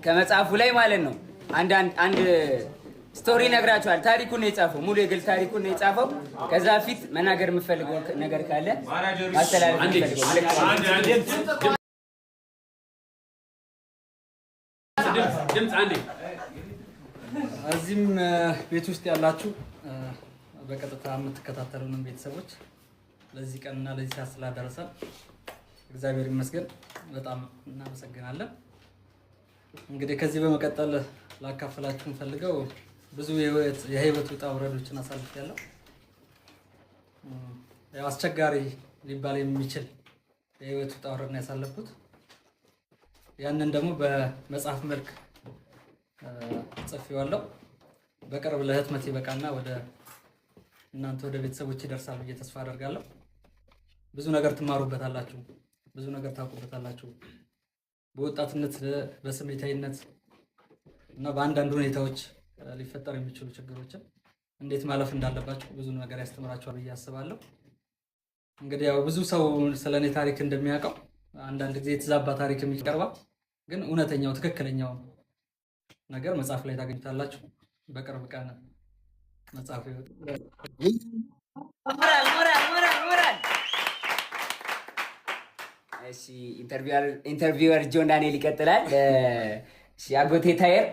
ከመጽሐፉ ላይ ማለት ነው አንድ ስቶሪ ነግራችኋል። ታሪኩን ነው የጻፈው፣ ሙሉ የግል ታሪኩን ነው የጻፈው። ከዛ ፊት መናገር የምፈልገው ነገር ካለ ማስተላለፍ የምፈልገው እዚህም ቤት ውስጥ ያላችሁ በቀጥታ የምትከታተሉንም ቤተሰቦች ለዚህ ቀንና ለዚህ ሰዓት ስላደረሰን እግዚአብሔር ይመስገን፣ በጣም እናመሰግናለን። እንግዲህ ከዚህ በመቀጠል ላካፈላችሁ ፈልገው ብዙ የህይወት ውጣ ውረዶችን አሳልፌያለሁ። ያው አስቸጋሪ ሊባል የሚችል የህይወት ውጣ ውረድ ነው ያሳለፍኩት። ያንን ደግሞ በመጽሐፍ መልክ ጽፌዋለሁ። በቅርብ ለህትመት ይበቃና ወደ እናንተ ወደ ቤተሰቦች ይደርሳል ብዬ ተስፋ አደርጋለሁ። ብዙ ነገር ትማሩበታላችሁ፣ ብዙ ነገር ታውቁበታላችሁ። በወጣትነት በስሜታዊነት እና በአንዳንድ ሁኔታዎች ሊፈጠሩ የሚችሉ ችግሮችን እንዴት ማለፍ እንዳለባችሁ ብዙ ነገር ያስተምራችኋል ብዬ አስባለሁ። እንግዲህ ያው ብዙ ሰው ስለኔ ታሪክ እንደሚያውቀው አንዳንድ ጊዜ የተዛባ ታሪክ የሚቀርበው ግን እውነተኛው ትክክለኛው ነገር መጽሐፍ ላይ ታገኙታላችሁ። በቅርብ ቀን መጽሐፍ ይወጣል። እሺ፣ ኢንተርቪወር ጆን ዳንኤል ይቀጥላል። እሺ፣ አጎቴ ታየር